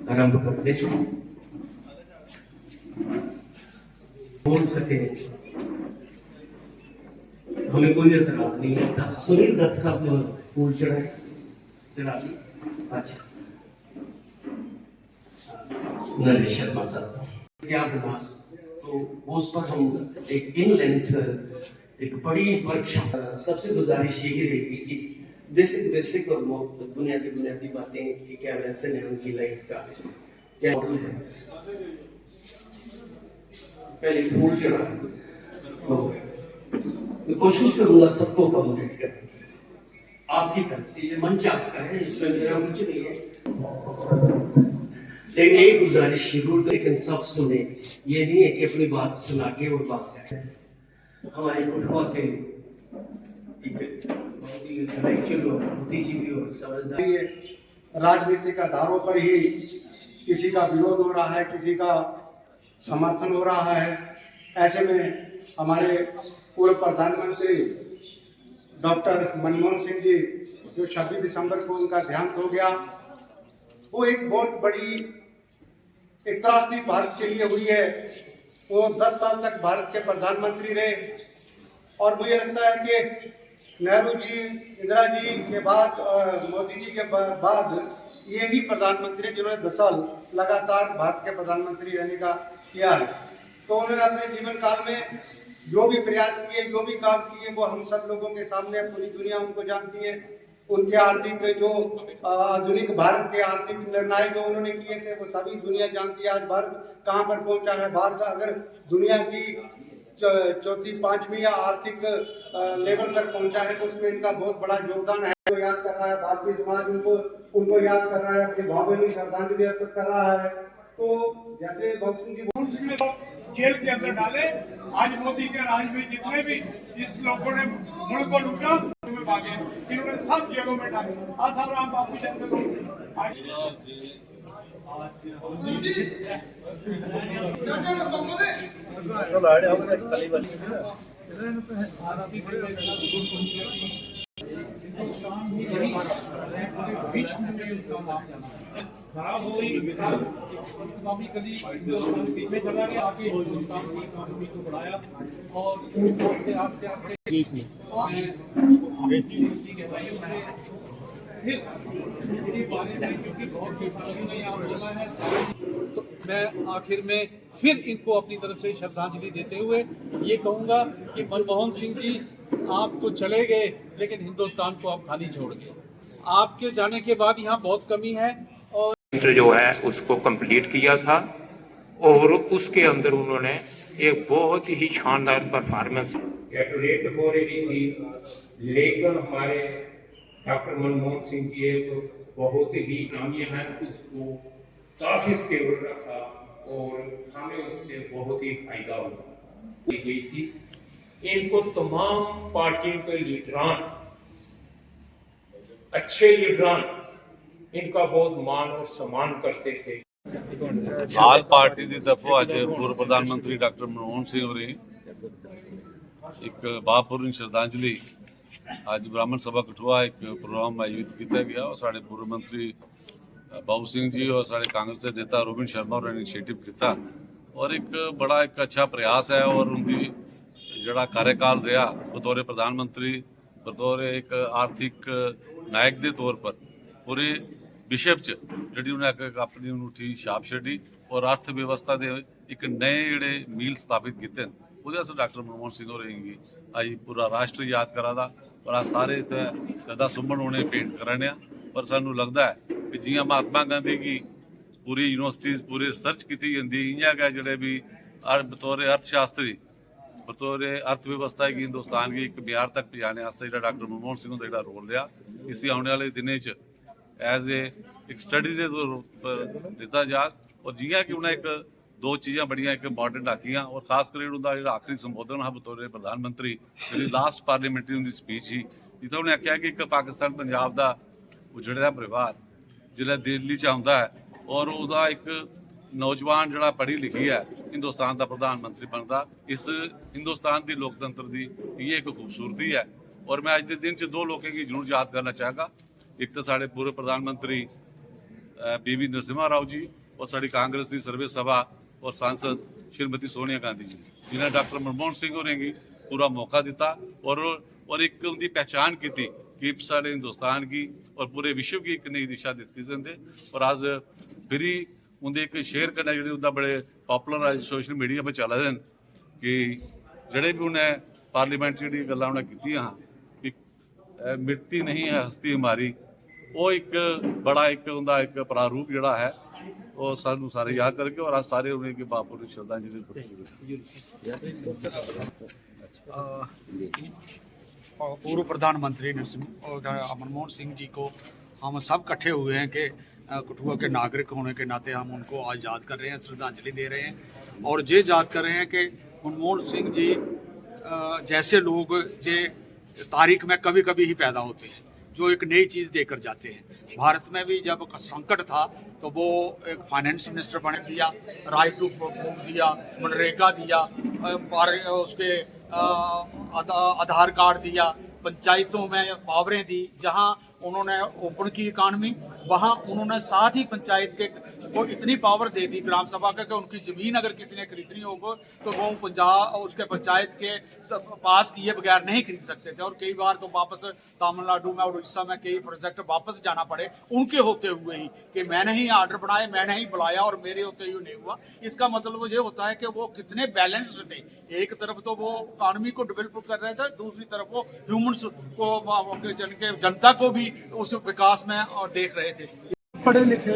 आरंभ करते बोल सके, हमें कोई एतराज नहीं है। सब सुनील दत्त साहब ने फूल चढ़ाए, चढ़ा दी। अच्छा, नरेश शर्मा साहब क्या बना, तो उस पर हम एक इन लेंथ एक बड़ी वर्कशॉप। सबसे गुजारिश ये रहेगी कि बेसिक और बुनियादी बातें कि क्या लेसन है उनकी लाइफ का, क्या मॉडल है। पहले फूल चढ़ा, तो मैं कोशिश करूंगा सबको अकोमोडेट करने की। आपकी तरफ से ये मंच आपका है, इसमें मेरा कुछ नहीं है, लेकिन एक गुजारिश जरूर, लेकिन सब सुने। ये नहीं है कि अपनी बात सुना के और बात जाए। हमारे कुटुंबा के बुद्धिजीवी और समझदार राजनीतिक आधारों पर ही किसी का विरोध हो रहा है, किसी का समर्थन हो रहा है। ऐसे में हमारे पूर्व प्रधानमंत्री डॉक्टर मनमोहन सिंह जी, जो 26 दिसंबर को उनका देहांत हो गया, वो एक बहुत बड़ी एक त्रासदी भारत के लिए हुई है। वो 10 साल तक भारत के प्रधानमंत्री रहे और मुझे लगता है कि नेहरू जी, इंदिरा जी के बाद, मोदी जी के बाद ये ही प्रधानमंत्री जिन्होंने 10 साल लगातार भारत के प्रधानमंत्री रहने का किया है। तो उन्होंने अपने जीवन काल में जो भी प्रयास किए, जो भी काम किए, वो हम सब लोगों के सामने, पूरी दुनिया उनको जानती है। उनके आर्थिक जो आधुनिक भारत के आर्थिक निर्णय जो उन्होंने किए थे, वो सभी दुनिया जानती है। आज भारत कहाँ पर पहुंचा है। भारत अगर दुनिया की चौथी पांचवी या आर्थिक लेवल पर पहुंचा है, तो उसमें इनका बहुत बड़ा योगदान है। वो याद कर रहा है, भारतीय समाज उनको याद कर रहा है, अपनी भावभीनी श्रद्धांजलि अर्पित कर रहा है। तो जैसे भगत सिंह जी जेल के अंदर डाले, आज मोदी के राज में जितने भी जिस लोगों ने मुल्क को लूटा, उनमें भागे, इन्होंने सब जेलों में डाले। आसाराम बापू जैसे लोग आज खराब हो गई, पीछे चला गया, आगे हिंदुस्तान की इकोनॉमी को बढ़ाया और आस्ते आस्ते तो मैं आखिर में फिर इनको अपनी तरफ से श्रद्धांजलि देते हुए ये कहूँगा कि मनमोहन सिंह जी, आप तो चले गए, लेकिन हिंदुस्तान को आप खाली छोड़ गए। आपके जाने के बाद यहाँ बहुत कमी है और जो है उसको कंप्लीट किया था और उसके अंदर उन्होंने एक बहुत ही शानदार परफॉर्मेंस कैलकुलेट हो रही थी। लेकिन हमारे डॉक्टर मनमोहन सिंह जी एक बहुत ही नामी हैं, उसको काफी स्टेबल रखा और हमें उससे बहुत ही फायदा हुई थी। इनको तमाम पार्टियों के लीडरान, अच्छे लीडरान इनका बहुत मान और सम्मान करते थे। लाल पार्टी की तरफों आज पूर्व प्रधानमंत्री डॉक्टर मनमोहन सिंह होरी एक भावपूर्ण श्रद्धांजलि आज ब्राह्मण सभा कठुआ एक प्रोग्राम आयोजित किया गया और साढ़े पूर्व मंत्री बाबू सिंह जी और साढ़े कांग्रेस के नेता रोबिन शर्मा और इनिशिएटिव किया और एक बड़ा एक अच्छा प्रयास है। और उनकी जड़ा कार्यकाल रहा बतौर प्रधानमंत्री, बतौर एक आर्थिक नायक के तौर पर पूरे विश्व च जी उन्हें अपनी उठी छाप छड़ी और अर्थव्यवस्था के एक नए जोड़े मील स्थापित किए। वो डॉक्टर मनमोहन सिंह होरेंगी आज पूरा राष्ट्र याद करा दा और आज सारे सदा सुमन होने पेंट कराने। पर सानू लगता है कि जियां महात्मा गांधी की पूरी यूनिवर्सिटीज पूरी रिसर्च की जाती, इं गै जोड़े भी बतौर अर्थशास्त्री, बतौर अर्थव्यवस्था की हिंदुस्तान की एक म्यार तक पहुँचाने जो डॉक्टर मनमोहन सिंह का जो रोल रहा, इसी आने वाले दिनों एज एक स्टडी के तौर पर दिता जा। और जियां कि उन्हें एक दो चीज़ा बड़िया एक इंपॉर्टेंट आखियां और खासकर उनका जो आखिरी संबोधन हा बतौर प्रधानमंत्री जी लास्ट पार्लीमेंट्री उनकी स्पीच ही जितना उन्हें आख्या कि एक पाकिस्तान पंजाब का उजड़िया परिवार जिला दिल्ली च आता है और वह एक नौजवान जरा पढ़ी लिखी है हिंदुस्तान का प्रधानमंत्री बनता, इस हिंदुस्तान की लोकतंत्र की ये एक खूबसूरती है। और मैं आज के दिन च 2 लोगों की जरूर याद करना चाहगा। एक तो साढ़े पूर्व प्रधानमंत्री पीवी नरसिम्हा राव जी और साड़ी कांग्रेस की सर्वे सभा और सांसद श्रीमती सोनिया गांधी जी, जिन्हें डॉक्टर मनमोहन सिंह होरें गी पूरा मौका दिता और एक उनकी पहचान की थी कि सारे हिंदुस्तान की और पूरे विश्व की एक नई दिशा दी देंगे। और आज फिर उनके एक शेयर करना जी उदा बड़े पॉपुलर आज सोशल मीडिया पर चल रहे हैं कि जड़े भी उन्हें पार्लीमेंट जी गल्लां उन्हें कीतियां कि मिटती नहीं है हस्ती हमारी, वो एक बड़ा एक उनका एक प्रारूप जड़ा है वो सानू सारे याद करके और आज सारे उन्हें बापू की श्रद्धांजलि पूर्व प्रधानमंत्री मनमोहन सिंह जी को हम सब इकट्ठे हुए हैं कि कठुआ के नागरिक होने के नाते हम उनको आज याद कर रहे हैं, श्रद्धांजलि दे रहे हैं और ये याद कर रहे हैं कि मनमोहन सिंह जी जैसे लोग जे तारीख में कभी कभी ही पैदा होते हैं जो एक नई चीज़ देकर जाते हैं। भारत में भी जब संकट था तो वो एक फाइनेंस मिनिस्टर बने दिया, राइट टू मूव दिया, मनरेगा दिया, उसके आधार कार्ड दिया, पंचायतों में पावरें दी, जहां उन्होंने ओपन की इकानमी, वहां उन्होंने साथ ही पंचायत के को इतनी पावर दे दी ग्राम सभा का कि उनकी ज़मीन अगर किसी ने खरीदनी होगी तो वो उसके पंचायत के पास किए बगैर नहीं खरीद सकते थे। और कई बार तो वापस तमिलनाडु में और उड़ीसा में कई प्रोजेक्ट वापस जाना पड़े उनके होते हुए ही कि मैंने ही आर्डर बनाए, मैंने ही बुलाया और मेरे होते हुए नहीं हुआ। इसका मतलब ये होता है कि वो कितने बैलेंस्ड थे। एक तरफ तो वो इकानमी को डेवलप कर रहे थे, दूसरी तरफ वो ह्यूमन्स को जनता को भी उस विकास में देख रहे थे। पढ़े लिखे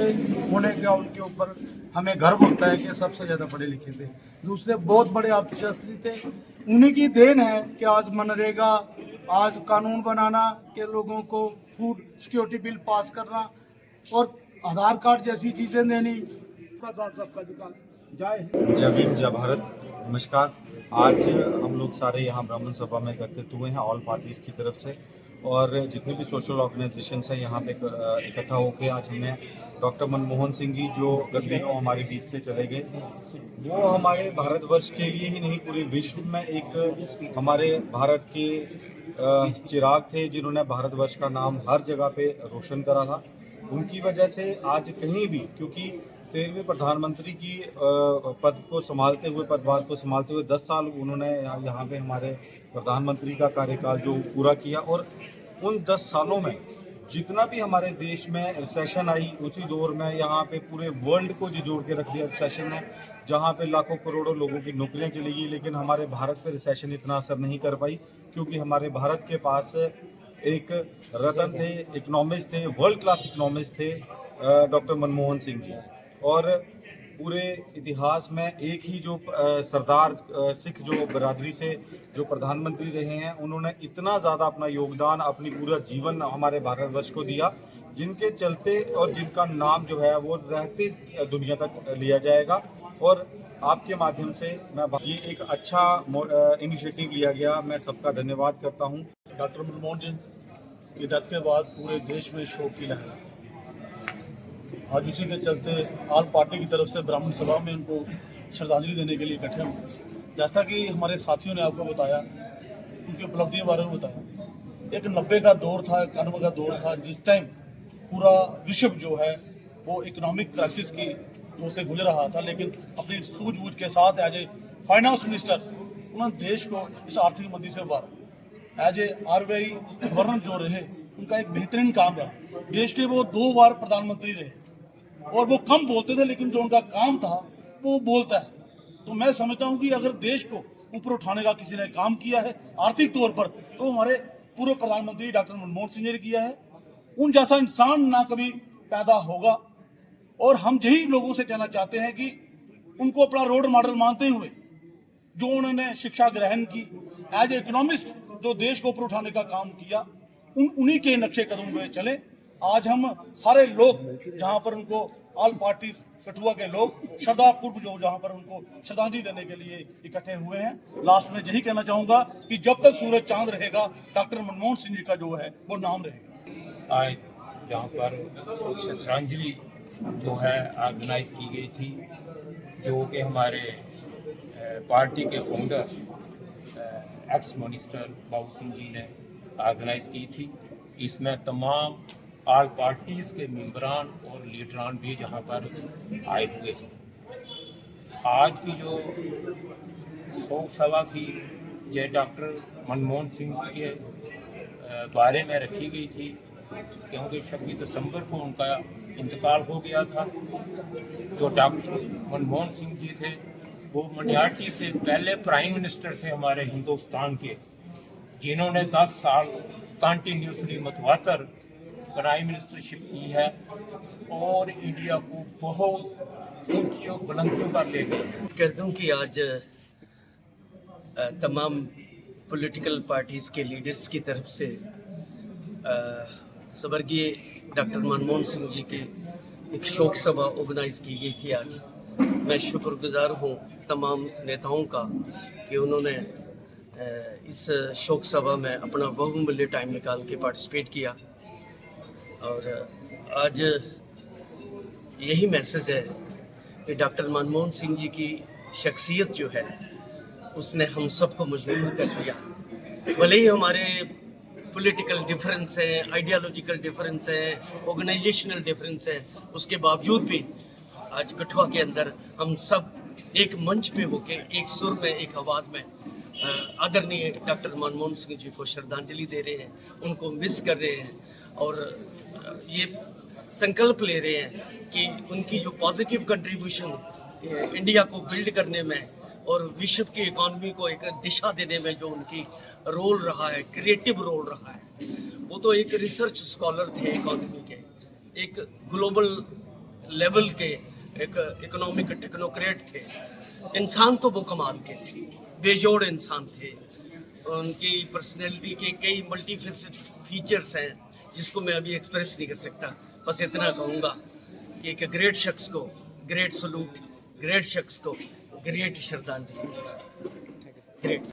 होने का उनके ऊपर हमें गर्व होता है कि सबसे ज़्यादा पढ़े लिखे थे। दूसरे बहुत बड़े अर्थशास्त्री थे, उन्हीं की देन है कि आज मनरेगा, आज कानून बनाना के लोगों को फूड सिक्योरिटी बिल पास करना और आधार कार्ड जैसी चीज़ें देनी, सबका विकास। जय भीम जय भारत। नमस्कार। आज हम लोग सारे यहाँ ब्राह्मण सभा में एकत्रित हुए हैं ऑल पार्टीज़ की तरफ से और जितने भी सोशल ऑर्गेनाइजेशंस हैं यहाँ पे इकट्ठा होकर आज हमने डॉक्टर मनमोहन सिंह जी जो गत दिनों हमारे बीच से चले गए, वो हमारे भारतवर्ष के लिए ही नहीं पूरे विश्व में एक हमारे भारत के चिराग थे जिन्होंने भारतवर्ष का नाम हर जगह पे रोशन करा था। उनकी वजह से आज कहीं भी, क्योंकि 13वें प्रधानमंत्री की पद को संभालते हुए पदभार को संभालते हुए 10 साल उन्होंने यहाँ पे हमारे प्रधानमंत्री का कार्यकाल जो पूरा किया और उन 10 सालों में जितना भी हमारे देश में रिसेशन आई उसी दौर में यहाँ पे पूरे वर्ल्ड को जोड़ के रख दिया रिसेशन ने, जहाँ पे लाखों करोड़ों लोगों की नौकरियाँ चली गई, लेकिन हमारे भारत पे रिसेशन इतना असर नहीं कर पाई क्योंकि हमारे भारत के पास एक रतन थे, इकोनॉमिस्ट थे, वर्ल्ड क्लास इकोनॉमिस्ट थे डॉक्टर मनमोहन सिंह जी। और पूरे इतिहास में एक ही जो सरदार सिख जो बिरादरी से जो प्रधानमंत्री रहे हैं, उन्होंने इतना ज़्यादा अपना योगदान, अपनी पूरा जीवन हमारे भारतवर्ष को दिया, जिनके चलते और जिनका नाम जो है वो रहते दुनिया तक लिया जाएगा। और आपके माध्यम से मैं ये एक अच्छा इनिशिएटिव लिया गया, मैं सबका धन्यवाद करता हूँ। डॉक्टर मनमोहन सिंह की डेथ के बाद पूरे देश में शोक की लहर है। आज उसी के चलते आल पार्टी की तरफ से ब्राह्मण सभा में उनको श्रद्धांजलि देने के लिए इकट्ठे हुए। जैसा कि हमारे साथियों ने आपको बताया, उनकी उपलब्धियों के बारे में बताया, एक 90 का दौर था, 91 का दौर था, जिस टाइम पूरा विश्व जो है वो इकोनॉमिक क्राइसिस की दौर से गुजर रहा था, लेकिन अपनी सूझबूझ के साथ एज ए फाइनेंस मिनिस्टर उन्होंने देश को इस आर्थिक मंदी से उबारा। एज ए RBI गवर्नर जो रहे, उनका एक बेहतरीन काम रहा। देश के वो 2 बार प्रधानमंत्री रहे और वो कम बोलते थे, लेकिन जो उनका काम था वो बोलता है। तो मैं समझता हूँ कि अगर देश को ऊपर उठाने का किसी ने काम किया है आर्थिक तौर पर, तो हमारे पूर्व प्रधानमंत्री डॉक्टर मनमोहन सिंह ने किया है। उन जैसा इंसान ना कभी पैदा होगा और हम यही लोगों से कहना चाहते हैं कि उनको अपना रोल मॉडल मानते हुए जो उन्होंने शिक्षा ग्रहण की, एज ए इकोनॉमिस्ट जो देश को ऊपर उठाने का काम किया, उन्हीं के नक्शे कदम में चले। आज हम सारे लोग जहां पर उनको ऑल पार्टी कठुआ के लोग श्रद्धापूर्व जो जहां पर उनको श्रद्धांजलि देने के लिए इकट्ठे हुए हैं। लास्ट में यही कहना चाहूंगा कि जब तक सूरज चांद रहेगा, डॉक्टर मनमोहन सिंह जी का जो है वो नाम रहेगा। आज जहाँ पर श्रद्धांजलि जो है ऑर्गेनाइज की गई थी, जो कि हमारे पार्टी के founder ex minister Babu Singh ji ने ऑर्गेनाइज की थी। इसमें तमाम ऑल पार्टीज़ के मेंबरान और लीडरान भी यहाँ पर आए हुए हैं। आज की जो शोक सभा थी ये डॉक्टर मनमोहन सिंह के बारे में रखी गई थी, क्योंकि 26 दिसंबर को उनका इंतकाल हो गया था। जो डॉक्टर मनमोहन सिंह जी थे वो माइनॉरिटी से पहले प्राइम मिनिस्टर थे हमारे हिंदुस्तान के, जिन्होंने 10 साल कंटिन्यूसली मतवातर प्राइम मिनिस्टरशिप की है और इंडिया को बहुत ऊंची बुलंदियों पर ले गए। कर दूं कि आज तमाम पॉलिटिकल पार्टीज़ के लीडर्स की तरफ से स्वर्गीय डॉक्टर मनमोहन सिंह जी की एक शोक सभा ऑर्गेनाइज की गई थी। आज मैं शुक्रगुजार हूँ तमाम नेताओं का कि उन्होंने इस शोक सभा में अपना बहुमूल्य टाइम निकाल के पार्टिसिपेट किया। और आज यही मैसेज है कि डॉक्टर मनमोहन सिंह जी की शख्सियत जो है उसने हम सबको मजबूर कर दिया। भले ही हमारे पॉलिटिकल डिफरेंस हैं, आइडियोलॉजिकल डिफरेंस हैं, ऑर्गेनाइजेशनल डिफरेंस हैं, उसके बावजूद भी आज कठुआ के अंदर हम सब एक मंच पे होके एक सुर में, एक आवाज़ में आदरणीय डॉक्टर मनमोहन सिंह जी को श्रद्धांजलि दे रहे हैं, उनको मिस कर रहे हैं और ये संकल्प ले रहे हैं कि उनकी जो पॉजिटिव कंट्रीब्यूशन इंडिया को बिल्ड करने में और विश्व की इकॉनमी को एक दिशा देने में जो उनकी रोल रहा है, क्रिएटिव रोल रहा है, वो तो एक रिसर्च स्कॉलर थे इकॉनमी के, एक ग्लोबल लेवल के एक इकोनॉमिक टेक्नोक्रेट थे। इंसान तो वो कमाल के थे, बेजोड़ इंसान थे। उनकी पर्सनैलिटी के कई मल्टीफेसेट फीचर्स हैं जिसको मैं अभी एक्सप्रेस नहीं कर सकता। बस इतना कहूँगा कि एक ग्रेट शख्स को ग्रेट सलूट, ग्रेट शख्स को ग्रेट श्रद्धांजलि, ग्रेट।